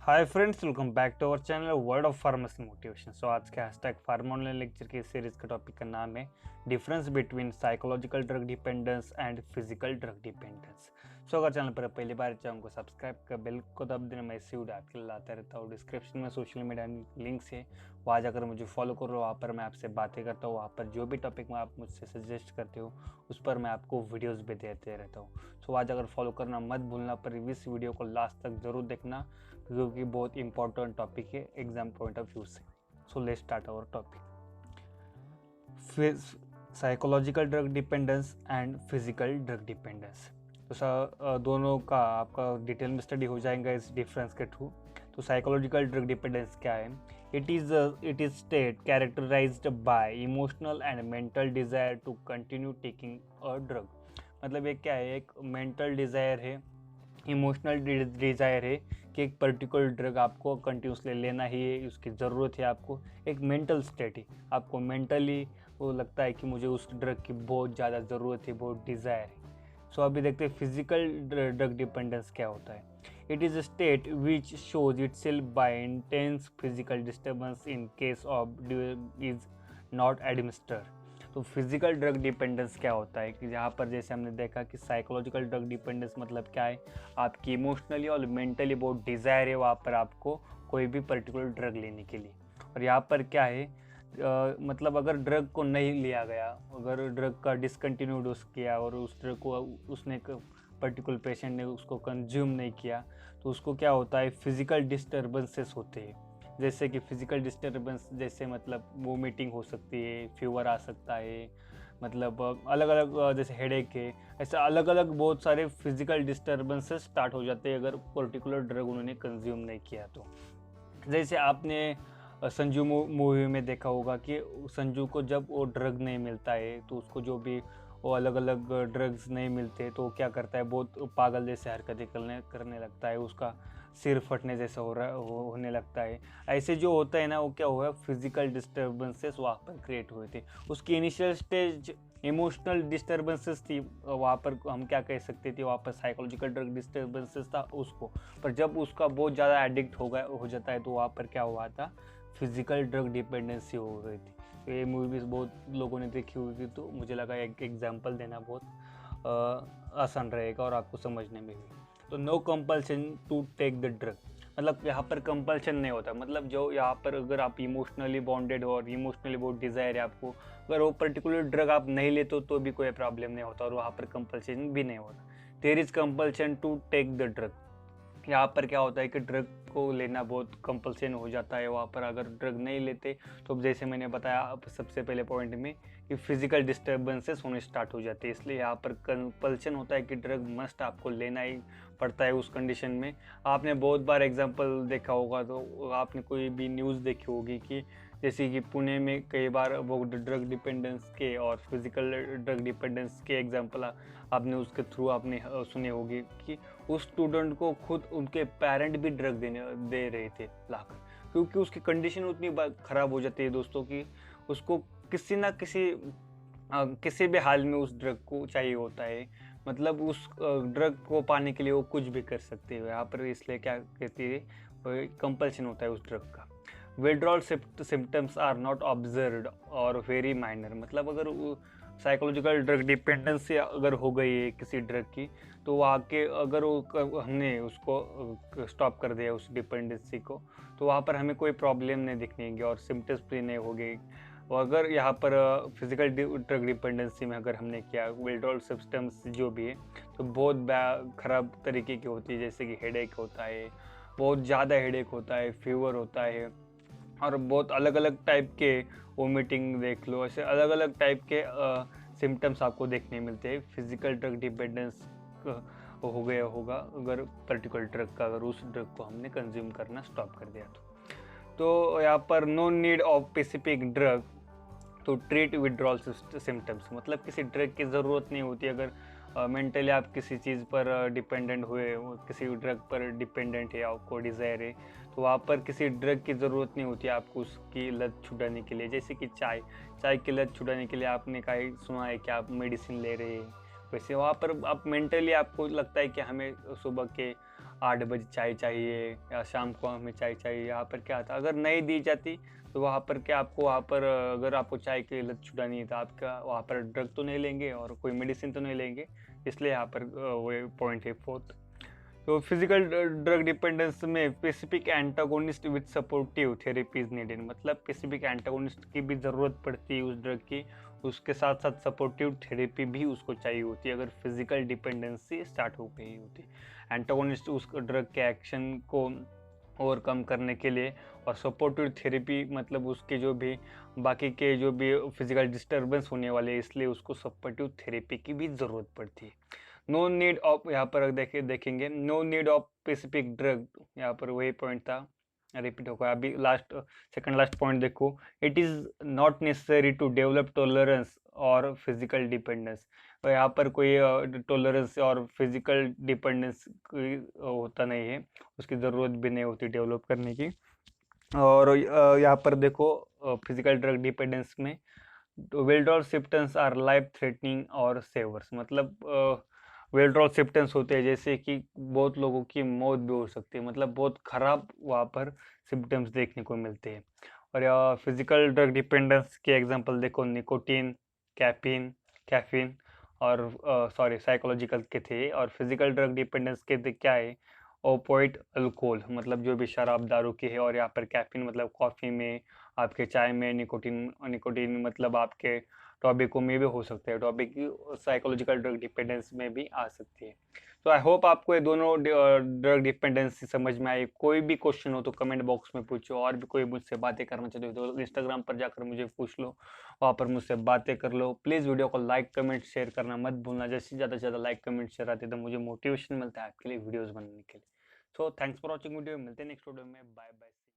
Hi friends, welcome back to our channel world of pharmacy motivation. So आज के hashtag pharma online lecture की series का topic का नाम है difference between psychological drug dependence and physical drug dependence. So अगर channel पर पहली बार चैनल को सब्सक्राइब कर बेल को दबा देना। मैं इसी वीडियो आपके लिए लाता रहता हूँ। डिस्क्रिप्शन में सोशल मीडिया लिंक्स है, वहाँ जाकर मुझे फॉलो करो। वहाँ पर मैं आपसे बातें करता हूँ। वहाँ पर जो भी टॉपिक में आप मुझसे सजेस्ट करते हो उस पर मैं आपको वीडियोज़ भी देते रहता हूँ। सो वहाँ जाकर फॉलो करना मत भूलना। पर इस वीडियो को लास्ट तक ज़रूर देखना क्योंकि बहुत इंपॉर्टेंट टॉपिक है एग्जाम पॉइंट ऑफ व्यू से। So let's start our topic. Psychological drug dependence and physical drug dependence. तो दोनों का आपका डिटेल में स्टडी हो जाएगा इस डिफरेंस के थ्रू। तो साइकोलॉजिकल ड्रग डिपेंडेंस क्या है? It is state characterised by emotional and mental desire to continue taking a drug. मतलब ये क्या है? एक मेंटल डिजायर है, इमोशनल डिज़ायर है कि एक पर्टिकुलर ड्रग आपको कंटिन्यूसली लेना ही है, उसकी ज़रूरत है आपको। एक मेंटल स्टेट है, आपको मेंटली वो लगता है कि मुझे उस ड्रग की बहुत ज़्यादा ज़रूरत है, बहुत डिज़ायर है। सो अभी देखते हैं फिजिकल ड्रग डिपेंडेंस क्या होता है। It is a state which shows itself by intense physical disturbance in case of is not administer. तो फिजिकल ड्रग डिपेंडेंस क्या होता है कि जहाँ पर जैसे हमने देखा कि साइकोलॉजिकल ड्रग डिपेंडेंस मतलब क्या है, आपकी इमोशनली और मेंटली बहुत डिज़ायर है वहाँ पर आपको कोई भी पर्टिकुलर ड्रग लेने के लिए। और यहाँ पर क्या है, मतलब अगर ड्रग को नहीं लिया गया, अगर ड्रग का डिसकंटिन्यू डोज किया और उस ड्रग को उसने पर्टिकुलर पेशेंट ने उसको कंज्यूम नहीं किया, तो उसको क्या होता है, फिजिकल डिस्टर्बेंसेस होते हैं। जैसे कि फिजिकल डिस्टर्बेंस जैसे मतलब वोमिटिंग हो सकती है, फीवर आ सकता है, मतलब अलग अलग जैसे हेडेक है, ऐसे अलग अलग बहुत सारे फिजिकल डिस्टर्बेंसेस स्टार्ट हो जाते हैं अगर पर्टिकुलर ड्रग उन्होंने कंज्यूम नहीं किया तो। जैसे आपने संजू मूवी में देखा होगा कि संजू को जब वो ड्रग नहीं मिलता है तो उसको जो भी वो अलग अलग ड्रग्स नहीं मिलते तो वो क्या करता है, बहुत पागल जैसे हरकतें करने लगता है, उसका सिर फटने जैसा होने लगता है। ऐसे जो होता है ना, वो क्या हुआ, फिजिकल डिस्टर्बेंसेस वहाँ पर क्रिएट हुए थे। उसकी इनिशियल स्टेज इमोशनल डिस्टर्बेंसेस थी, वहाँ पर हम क्या कह सकते थे, वहाँ पर साइकोलॉजिकल ड्रग डिस्टर्बेंसेस था उसको। पर जब उसका बहुत ज़्यादा एडिक्ट हो जाता है तो वहाँ पर क्या हुआ था, फिजिकल ड्रग डिपेंडेंसी हो गई थी। तो ये मूवीज बहुत लोगों ने देखी हुई थी, तो मुझे लगा एक एग्जाम्पल देना बहुत आसान रहेगा और आपको समझने में भी। तो no compulsion to take the drug, मतलब यहाँ पर कंपल्शन नहीं होता। मतलब जो यहाँ पर अगर आप इमोशनली बॉन्डेड हो और इमोशनली बहुत डिज़ायर है आपको, अगर वो पर्टिकुलर ड्रग आप नहीं लेते तो भी कोई प्रॉब्लम नहीं होता और वहाँ पर कंपल्शन भी नहीं होता। There is compulsion to take the drug. यहाँ पर क्या होता है कि ड्रग को लेना बहुत कंपल्सन हो जाता है। वहाँ पर अगर ड्रग नहीं लेते तो जैसे मैंने बताया सबसे पहले पॉइंट में कि फिजिकल डिस्टर्बेंसेस होने स्टार्ट हो जाते हैं, इसलिए यहाँ पर कंपल्सन होता है कि ड्रग मस्ट आपको लेना ही पड़ता है उस कंडीशन में। आपने बहुत बार एग्जांपल देखा होगा, तो आपने कोई भी न्यूज़ देखी होगी कि जैसे कि पुणे में कई बार वो ड्रग डिपेंडेंस के और फिजिकल ड्रग डिपेंडेंस के एग्जांपल आपने उसके थ्रू आपने सुने होगी कि उस स्टूडेंट को खुद उनके पेरेंट भी ड्रग दे रहे थे लाकर, क्योंकि उसकी कंडीशन उतनी ख़राब हो जाती है दोस्तों कि उसको किसी ना किसी भी हाल में उस ड्रग को चाहिए होता है। मतलब उस ड्रग को पाने के लिए वो कुछ भी कर सकते हैं यहाँ पर, इसलिए क्या कहती है, कंपल्शन होता है उस ड्रग का। Withdrawal symptoms are not observed और वेरी माइनर। मतलब अगर साइकोलॉजिकल ड्रग डिपेंडेंसी अगर हो गई है किसी ड्रग की, तो आके अगर हमने उसको स्टॉप कर दिया उस डिपेंडेंसी को, तो वहाँ पर हमें कोई प्रॉब्लम नहीं दिखने और सिम्टम्स भी नहीं होगी। और अगर यहाँ पर फिजिकल ड्रग डिपेंडेंसी में अगर हमने किया विड्रॉल सिम्टम्स जो भी है, तो बहुत ख़राब तरीके की होती है, जैसे कि हेडेक होता है, बहुत ज़्यादा हेडेक होता है, फीवर होता है, और बहुत अलग अलग टाइप के वोमिटिंग देख लो, ऐसे अलग अलग टाइप के सिम्टम्स आपको देखने मिलते हैं। फिजिकल ड्रग डिपेंडेंस हो गया होगा अगर पर्टिकुलर ड्रग का, अगर उस ड्रग को हमने कंज्यूम करना स्टॉप कर दिया तो यहाँ पर no need of specific drug to treat withdrawal symptoms. मतलब किसी ड्रग की ज़रूरत नहीं होती अगर मेंटली आप किसी चीज़ पर डिपेंडेंट हुए, किसी ड्रग पर डिपेंडेंट है, आपको डिज़ायर है, तो वहाँ पर किसी ड्रग की ज़रूरत नहीं होती आपको उसकी लत छुड़ाने के लिए। जैसे कि चाय की लत छुड़ाने के लिए आपने कहीं सुना है कि आप मेडिसिन ले रहे हैं, वैसे वहाँ पर आप मेंटली आपको लगता है कि हमें सुबह के 8 बजे चाय चाहिए या शाम को हमें चाय चाहिए, यहाँ पर क्या था अगर नहीं दी जाती तो वहाँ पर क्या आपको वहाँ पर अगर आपको चाय की लत छुड़ानी है तो आपका वहाँ पर ड्रग तो नहीं लेंगे और कोई मेडिसिन तो नहीं लेंगे, इसलिए यहाँ पर वो पॉइंट है फोर्थ। तो फिजिकल ड्रग डिपेंडेंस में specific antagonist with supportive therapy is needed, मतलब स्पेसिफिक एंटागोनिस्ट की भी ज़रूरत पड़ती है उस ड्रग की, उसके साथ साथ सपोर्टिव थेरेपी भी उसको चाहिए होती है अगर फिजिकल डिपेंडेंसी स्टार्ट हो गई होती है। एंटागोनिस्ट उस ड्रग के एक्शन को ओवरकम करने के लिए, और सपोर्टिव थेरेपी मतलब उसके जो भी बाकी के जो भी फिजिकल डिस्टर्बेंस होने वाले हैं, इसलिए उसको सपोर्टिव थेरेपी की भी ज़रूरत पड़ती है। नो नीड ऑफ, यहाँ पर देखेंगे no need of specific drug, यहाँ पर वही पॉइंट था रिपीट होगा। अभी लास्ट सेकंड लास्ट पॉइंट देखो, it is not necessary to develop tolerance और फिजिकल डिपेंडेंस, तो यहाँ पर कोई टॉलरेंस और फिजिकल डिपेंडेंस होता नहीं है, उसकी ज़रूरत भी नहीं होती डेवलप करने की। और यहाँ पर देखो फिजिकल ड्रग डिपेंडेंस में विल्ड्रॉल सिम्पटम्स आर लाइफ थ्रेटनिंग और सेवर्स, मतलब विल्ड्रॉल सिम्पटम्स होते हैं जैसे कि बहुत लोगों की मौत भी हो सकती है, मतलब बहुत खराब वहाँ पर सिम्टम्स देखने को मिलते हैं। और फिजिकल ड्रग डिपेंडेंस के एग्जांपल देखो, निकोटीन, कैफीन और सॉरी साइकोलॉजिकल के थे। और फिजिकल ड्रग डिपेंडेंस के क्या है, ओपोइड अल्कोहल मतलब जो भी शराब दारू की है, और यहाँ पर कैफीन मतलब कॉफ़ी में, आपके चाय में, निकोटीन निकोटीन मतलब आपके टॉबैको में भी हो सकते हैं, टॉबैको साइकोलॉजिकल ड्रग डिपेंडेंस में भी आ सकती है। तो आई होप आपको ये दोनों ड्रग डिपेंडेंसी समझ में आई। कोई भी क्वेश्चन हो तो कमेंट बॉक्स में पूछो, और भी कोई मुझसे बातें करना चाहते हो तो इंस्टाग्राम पर जाकर मुझे पूछ लो, वहाँ पर मुझसे बातें कर लो। प्लीज़ वीडियो को लाइक कमेंट शेयर करना मत भूलना, जैसे ज़्यादा से ज़्यादा लाइक कमेंट शेयर आते तो मुझे मोटिवेशन मिलता है आपके लिए वीडियोज़ बनाने के लिए। So thanks for watching video, मिलते हैं नेक्स्ट वीडियो में, बाय बाय।